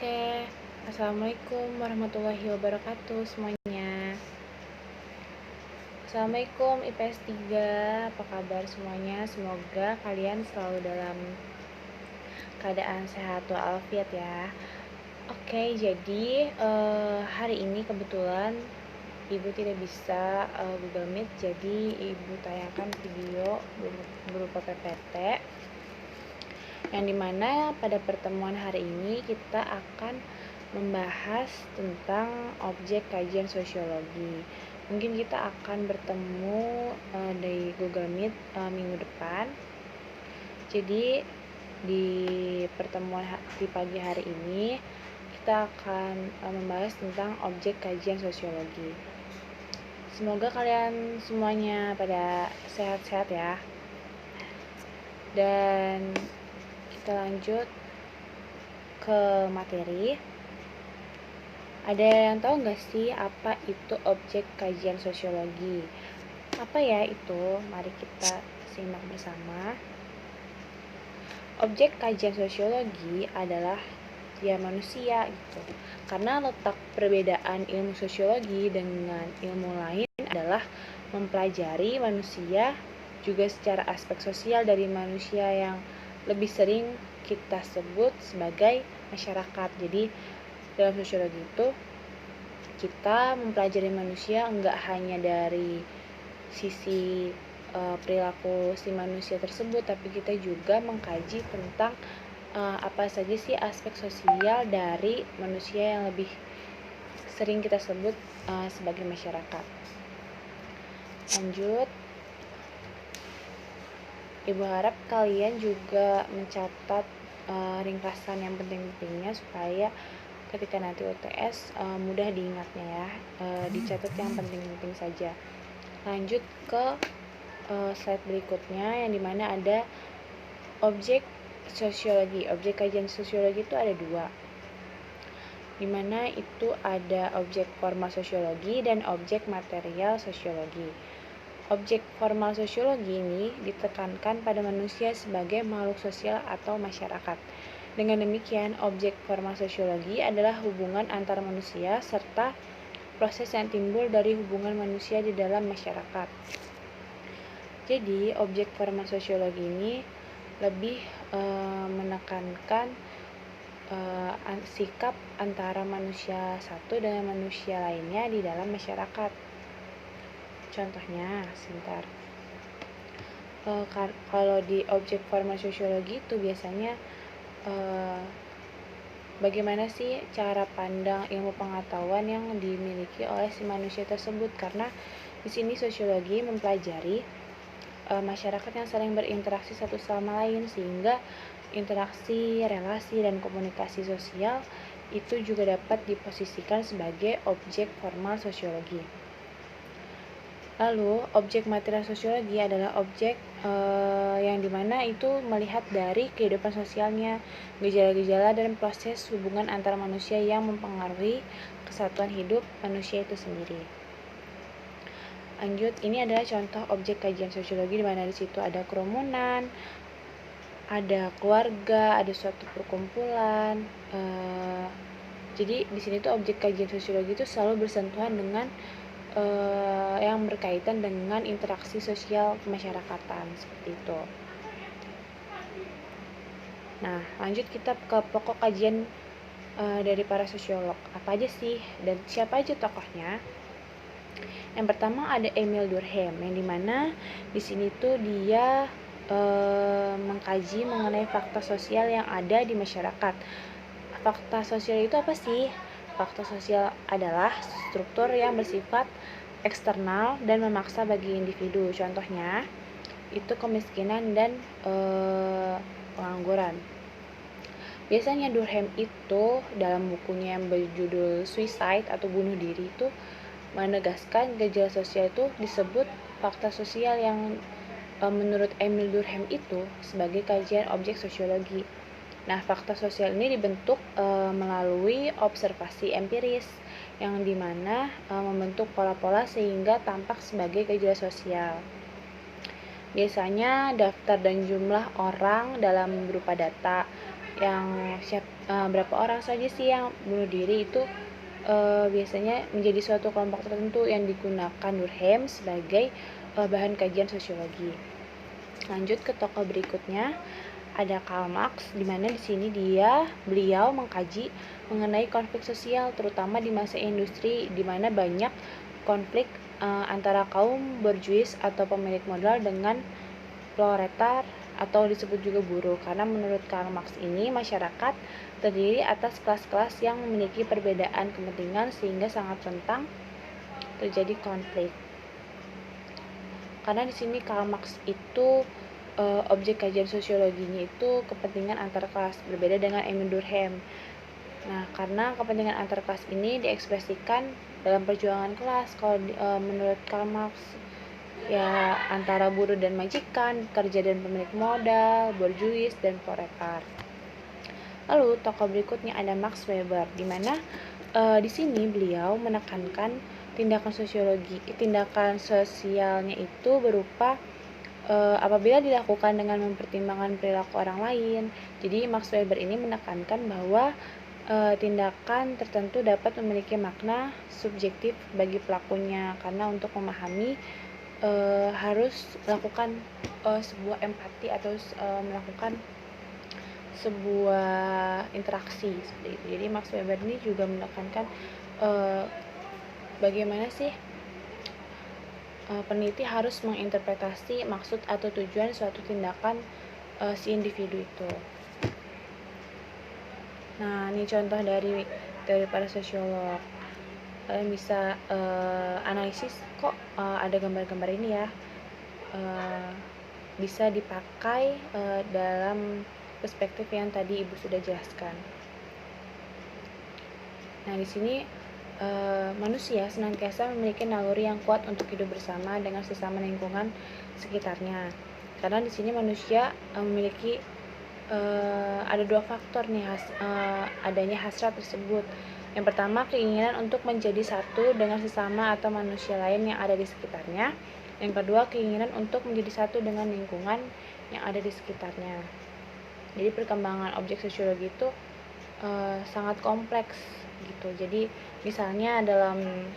Oke, Assalamualaikum warahmatullahi wabarakatuh semuanya. Assalamualaikum IPS 3, apa kabar semuanya? Semoga kalian selalu dalam keadaan sehat walafiat ya. Oke, jadi hari ini kebetulan Ibu tidak bisa Google Meet, jadi Ibu tayangkan video berupa PPT yang dimana pada pertemuan hari ini kita akan membahas tentang objek kajian sosiologi. Mungkin kita akan bertemu di Google Meet minggu depan. Jadi di pertemuan di pagi hari ini kita akan membahas tentang objek kajian sosiologi. Semoga kalian semuanya pada sehat-sehat ya. Dan kita lanjut ke materi. Ada yang tahu nggak sih apa itu objek kajian sosiologi? Apa ya itu? Mari kita simak bersama. Objek kajian sosiologi adalah ya manusia gitu. Karena letak perbedaan ilmu sosiologi dengan ilmu lain adalah mempelajari manusia juga secara aspek sosial dari manusia yang lebih sering kita sebut sebagai masyarakat. Jadi dalam sosiologi itu kita mempelajari manusia enggak hanya dari sisi perilaku si manusia tersebut, tapi kita juga mengkaji tentang apa saja sih aspek sosial dari manusia yang lebih sering kita sebut sebagai masyarakat. Lanjut, Ibu harap kalian juga mencatat ringkasan yang penting-pentingnya supaya ketika nanti UTS mudah diingatnya ya. Dicatat yang penting-penting saja. Lanjut ke slide berikutnya yang dimana ada objek sosiologi. Objek kajian sosiologi itu ada dua, dimana itu ada objek formal sosiologi dan objek material sosiologi. Objek formal sosiologi ini ditekankan pada manusia sebagai makhluk sosial atau masyarakat. Dengan demikian, objek formal sosiologi adalah hubungan antar manusia serta proses yang timbul dari hubungan manusia di dalam masyarakat. Jadi, objek formal sosiologi ini lebih menekankan sikap antara manusia satu dengan manusia lainnya di dalam masyarakat. Contohnya, sebentar. Kalau di objek formal sosiologi itu biasanya bagaimana sih cara pandang ilmu pengetahuan yang dimiliki oleh si manusia tersebut, karena di sini sosiologi mempelajari masyarakat yang saling berinteraksi satu sama lain, sehingga interaksi, relasi, dan komunikasi sosial itu juga dapat diposisikan sebagai objek formal sosiologi. Lalu, objek material sosiologi adalah objek yang dimana itu melihat dari kehidupan sosialnya, gejala-gejala dan proses hubungan antara manusia yang mempengaruhi kesatuan hidup manusia itu sendiri. Lanjut, ini adalah contoh objek kajian sosiologi di mana di situ ada kerumunan, ada keluarga, ada suatu perkumpulan. Jadi di sini tuh objek kajian sosiologi itu selalu bersentuhan dengan yang berkaitan dengan interaksi sosial kemasyarakatan seperti itu. Nah, lanjut kita ke pokok kajian dari para sosiolog. Apa aja sih dan siapa aja tokohnya? Yang pertama ada Emil Durkheim, yang dimana di sini tuh dia mengkaji mengenai fakta sosial yang ada di masyarakat. Fakta sosial itu apa sih? Fakta sosial adalah struktur yang bersifat eksternal dan memaksa bagi individu. Contohnya itu kemiskinan dan pengangguran. Biasanya Durkheim itu dalam bukunya yang berjudul Suicide atau bunuh diri itu menegaskan gejala sosial itu disebut fakta sosial yang menurut Emil Durkheim itu sebagai kajian objek sosiologi. Nah, fakta sosial ini dibentuk melalui observasi empiris yang dimana membentuk pola-pola sehingga tampak sebagai gejala sosial. Biasanya daftar dan jumlah orang dalam berupa data berapa orang saja sih yang bunuh diri itu biasanya menjadi suatu kelompok tertentu yang digunakan Durkheim sebagai bahan kajian sosiologi. Lanjut ke tokoh berikutnya, ada Karl Marx, di mana di sini beliau mengkaji mengenai konflik sosial terutama di masa industri, di mana banyak konflik antara kaum borjuis atau pemilik modal dengan proletar atau disebut juga buruh, karena menurut Karl Marx ini masyarakat terdiri atas kelas-kelas yang memiliki perbedaan kepentingan sehingga sangat rentan terjadi konflik. Karena di sini Karl Marx itu objek kajian sosiologinya itu kepentingan antar kelas, berbeda dengan Emil Durkheim. Nah, karena kepentingan antar kelas ini diekspresikan dalam perjuangan kelas. Kalau menurut Karl Marx, ya antara buruh dan majikan, kerja dan pemilik modal, borjuis dan proletar. Lalu tokoh berikutnya ada Max Weber, di mana di sini beliau menekankan tindakan sosialnya itu berupa apabila dilakukan dengan mempertimbangkan perilaku orang lain. Jadi Max Weber ini menekankan bahwa tindakan tertentu dapat memiliki makna subjektif bagi pelakunya, karena untuk memahami harus melakukan sebuah empati atau melakukan sebuah interaksi seperti itu. Jadi Max Weber ini juga menekankan bagaimana sih peneliti harus menginterpretasi maksud atau tujuan suatu tindakan si individu itu. Nah, ini contoh dari teori para sosiolog. Kalian bisa analisis kok ada gambar-gambar ini ya. Bisa dipakai dalam perspektif yang tadi Ibu sudah jelaskan. Nah, di sini manusia senantiasa memiliki naluri yang kuat untuk hidup bersama dengan sesama lingkungan sekitarnya. Karena di sini manusia memiliki ada dua faktor nih adanya hasrat tersebut. Yang pertama, keinginan untuk menjadi satu dengan sesama atau manusia lain yang ada di sekitarnya. Yang kedua, keinginan untuk menjadi satu dengan lingkungan yang ada di sekitarnya. Jadi perkembangan objek sosiologi itu sangat kompleks gitu. Jadi misalnya dalam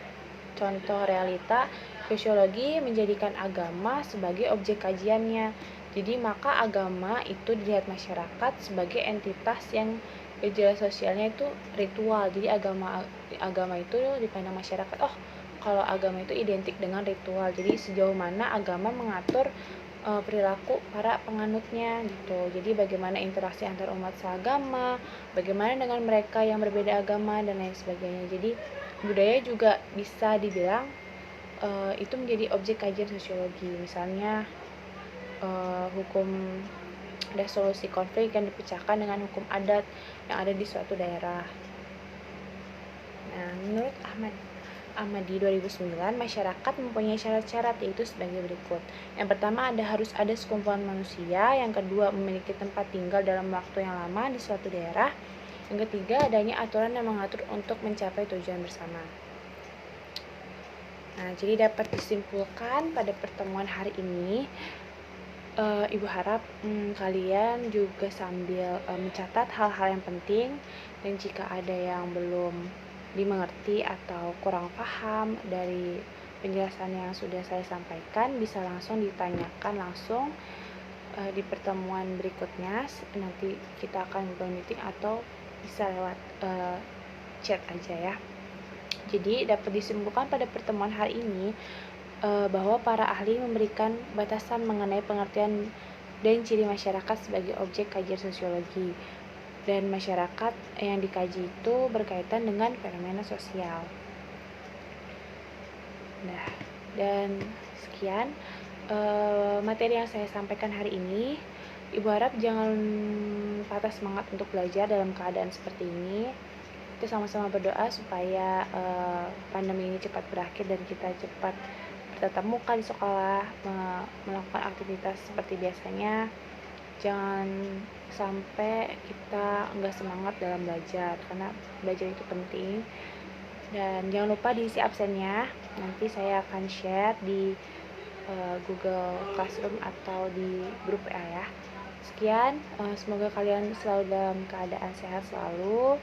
contoh realita, sosiologi menjadikan agama sebagai objek kajiannya. Jadi maka agama itu dilihat masyarakat sebagai entitas yang gejala sosialnya itu ritual. Jadi agama itu dipandang masyarakat, oh kalau agama itu identik dengan ritual. Jadi sejauh mana agama mengatur perilaku para penganutnya gitu. Jadi bagaimana interaksi antar umat seagama, bagaimana dengan mereka yang berbeda agama dan lain sebagainya. Jadi budaya juga bisa dibilang itu menjadi objek kajian sosiologi. Misalnya hukum resolusi konflik yang dipecahkan dengan hukum adat yang ada di suatu daerah. Nah, menurut Ahmadi 2009, masyarakat mempunyai syarat-syarat yaitu sebagai berikut. Yang pertama, harus ada sekumpulan manusia. Yang kedua, memiliki tempat tinggal dalam waktu yang lama di suatu daerah. Yang ketiga, adanya aturan yang mengatur untuk mencapai tujuan bersama. Nah, jadi dapat disimpulkan pada pertemuan hari ini, Ibu harap kalian juga sambil mencatat hal-hal yang penting, dan jika ada yang belum dimengerti atau kurang paham dari penjelasan yang sudah saya sampaikan, bisa langsung ditanyakan langsung di pertemuan berikutnya. Nanti kita akan Google Meeting atau bisa lewat chat aja ya. Jadi dapat disimpulkan pada pertemuan hari ini bahwa para ahli memberikan batasan mengenai pengertian dan ciri masyarakat sebagai objek kajian sosiologi. Dan masyarakat yang dikaji itu berkaitan dengan fenomena sosial. Nah, dan sekian materi yang saya sampaikan hari ini. Ibu harap jangan patah semangat untuk belajar dalam keadaan seperti ini. Kita sama-sama berdoa supaya pandemi ini cepat berakhir dan kita cepat bertatap muka di sekolah, melakukan aktivitas seperti biasanya. Jangan sampai kita nggak semangat dalam belajar, karena belajar itu penting. Dan jangan lupa diisi absennya. Nanti saya akan share di Google Classroom atau di grup WA ya. Sekian, semoga kalian selalu dalam keadaan sehat selalu,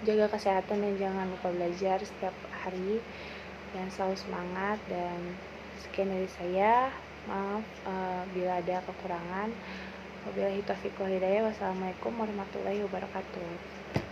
jaga kesehatan dan jangan lupa belajar setiap hari, dan selalu semangat. Dan sekian dari saya, maaf bila ada kekurangan. Wabillahi taufiq wal hidayah. Wassalamualaikum warahmatullahi wabarakatuh.